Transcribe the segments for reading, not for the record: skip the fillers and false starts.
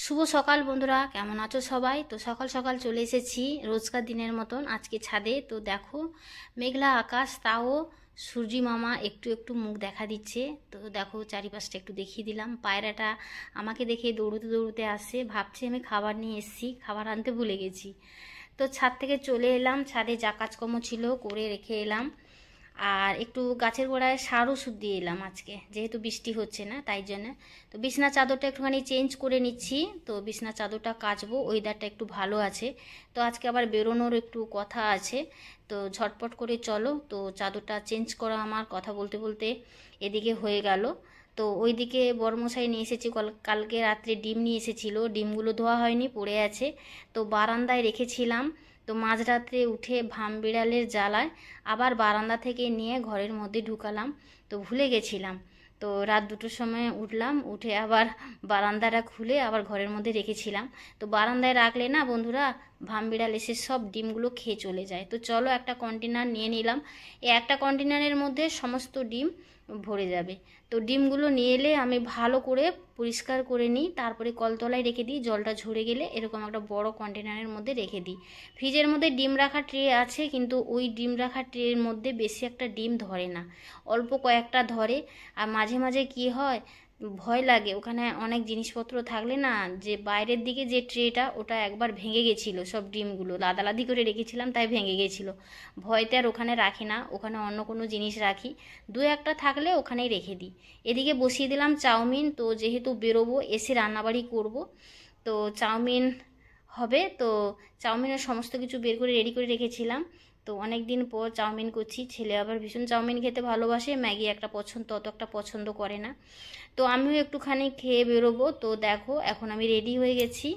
শুভ সকাল বন্ধুরা, কেমন আছো সবাই? তো সকাল সকাল চলে এসেছি রোজকার দিনের মতন আজকে ছাদে। তো দেখো মেঘলা আকাশ, তাও সূর্যি মামা একটু একটু মুখ দেখা দিচ্ছে। তো দেখো চারিপাশটা একটু দেখিয়ে দিলাম। পায়রাটা আমাকে দেখে দৌড়তে দৌড়তে আসছে, ভাবছে আমি খাবার নিয়ে এসেছি, খাবার আনতে ভুলে গেছি। তো ছাদ থেকে চলে এলাম, ছাদে যা কাজকর্ম ছিল করে রেখে এলাম। আর একটু গাছের গোড়ায় সার ওষুধ দিয়ে এলাম আজকে, যেহেতু বৃষ্টি হচ্ছে না তাই জন্য। তো বিছনা চাদরটা একটুখানি চেঞ্জ করে নিচ্ছি। তো বিছনা চাদরটা কাচবো, ওয়েদারটা একটু ভালো আছে। তো আজকে আবার বেরোনোর একটু কথা আছে, তো ঝটপট করে চলো। তো চাদরটা চেঞ্জ করা আমার কথা বলতে বলতে এদিকে হয়ে গেল। তো ওইদিকে বড়মশাই নিয়ে এসেছি, কালকে রাত্রে ডিম নিয়ে এসেছিল, ডিমগুলো ধোয়া হয়নি, পড়ে আছে। তো বারান্দায় রেখেছিলাম। তো মাঝরাত্রে উঠে বিড়ালের জ্বালায় আবার বারান্দা থেকে নিয়ে ঘরের মধ্যে ঢুকালাম। তো ভুলে গেছিলাম। তো রাত 2টোর সময় উঠলাম, উঠে আবার বারান্দাটা খুলে আবার ঘরের মধ্যে রেখেছিলাম। তো বারান্দায় রাখলে না বন্ধুরা, বিড়াল এসে সব ডিমগুলো খেয়ে চলে যায়। তো চলো একটা কন্টেনার নিয়ে নিলাম, এই একটা কন্টেনারের মধ্যে সমস্ত ডিম ভরে যাবে। তো ডিমগুলো নিয়ে এলে আমি ভালো করে পরিষ্কার করে নিই, তারপরে কলতলায় রেখে দিই। জলটা ঝরে গেলে এরকম একটা বড় কন্টেনারের মধ্যে রেখে দিই। ফ্রিজের মধ্যে ডিম রাখার ট্রে আছে, কিন্তু ওই ডিম রাখার ট্রের মধ্যে বেশি একটা ডিম ধরে না, অল্প কয়েকটা ধরে। আর মাঝে মাঝে কি হয়, ভয় লাগে ওখানে অনেক জিনিসপত্র থাকলে না, যে বাইরের দিকে যে ট্রেটা ওটা একবার ভেঙে গেছিলো, সব ডিমগুলো লাদালাদি করে রেখেছিলাম তাই ভেঙে গেছিলো। ভয়তে আর ওখানে রাখি না, ওখানে অন্য কোনো জিনিস রাখি। দু একটা থাকলে ওখানেই রেখে দিই। এদিকে বসিয়ে দিলাম চাউমিন। তো যেহেতু বেরোবো, এসে রান্নাবাড়ি করব, তো চাউমিন হবে। তো চাউমিনের সমস্ত কিছু বের করে রেডি করে রেখেছিলাম। তো অনেক দিন পর চাউমিন করছি, ছেলে আবার ভীষণ চাউমিন খেতে ভালোবাসে, ম্যাগি একটা পছন্দ, তত একটা পছন্দ করে না। তো আমিও একটুখানি খেয়ে বেরোবো। তো দেখো এখন আমি রেডি হয়ে গেছি।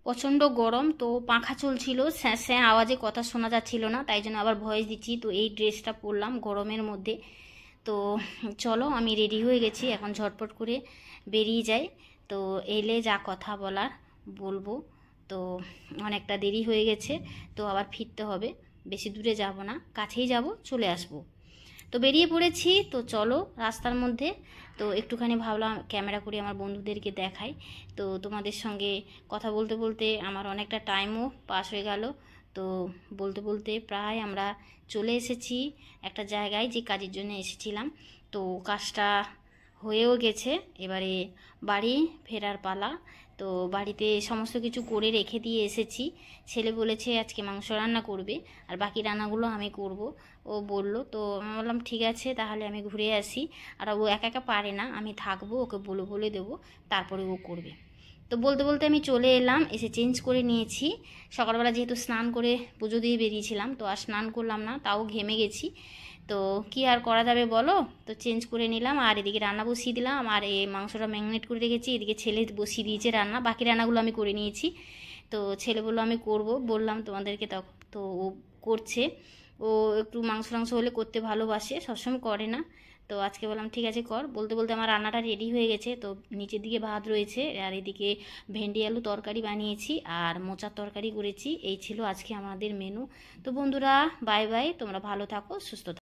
প্রচণ্ড গরম, তো পাখা চলছিল, স্যাঁ স্যাঁ আওয়াজে কথা শোনা যাচ্ছিল না, তাই জন্য আবার ভয়েস দিচ্ছি। তো এই ড্রেসটা পরলাম গরমের মধ্যে। তো চলো আমি রেডি হয়ে গেছি, এখন ঝটপট করে বেরিয়ে যাই। তো এলে যা কথা বলার বলবো। তো অনেকটা দেরি হয়ে গেছে, তো আবার ফিরতে হবে। বেশি দূরে যাব না, কাছেই যাব, চলে আসবো। তো বেরিয়ে পড়েছি। তো চলো রাস্তার মধ্যে। তো একটুখানি ভাবলাম ক্যামেরা করে আমার বন্ধুদেরকে দেখাই। তো তোমাদের সঙ্গে কথা বলতে বলতে আমার অনেকটা টাইমও পাস হয়ে গেল। তো বলতে বলতে প্রায় আমরা চলে এসেছি একটা জায়গায়, যে কাজের জন্য এসেছিলাম। তো কাজটা হয়েও গেছে, এবারে বাড়ি ফেরার পালা। তো বাড়িতে সমস্ত কিছু করে রেখে দিয়ে এসেছি। ছেলে বলেছে আজকে মাংস রান্না করবে, আর বাকি রান্নাগুলো আমি করব, ও বলল। তো আমি বললাম ঠিক আছে, তাহলে আমি ঘুরে আসি। আর ও একা একা পারে না, আমি থাকবো, ওকে বলে বলে দেবো, তারপরে ও করবে। তো বলতে বলতে আমি চলে এলাম, এসে চেঞ্জ করে নিয়েছি। সকালবেলা যেহেতু স্নান করে পুজো দিয়ে বেরিয়েছিলাম, তো আর স্নান করলাম না, তাও ঘেমে গেছি। তো কি আর করা যাবে বলো। তো চেঞ্জ করে নিলাম, আর এদিকে রান্না বসিয়ে দিলাম। আর এই মাংসটা ম্যারিনেট করে রেখেছি, এদিকে ছেলে বসিয়ে দিয়েছে রান্না, বাকি রান্নাগুলো আমি করে নিয়েছি। তো ছেলে বললো আমি করব, বললাম তোমাদেরকে, তখন তো ও করছে। ও একটু মাংস টাংস হলে করতে ভালোবাসে, সবসময় করে না। তো আজকে বললাম ঠিক আছে কর। বলতে বলতে আমার রান্নাটা রেডি হয়ে গেছে। তো নিচের দিকে ভাত রয়েছে, আর এদিকে ভেন্ডি আলু তরকারি বানিয়েছি, আর মোচার তরকারি করেছি। এই ছিল আজকে আমাদের মেনু। তো বন্ধুরা, বাই বাই, তোমরা ভালো থাকো, সুস্থ থাকো।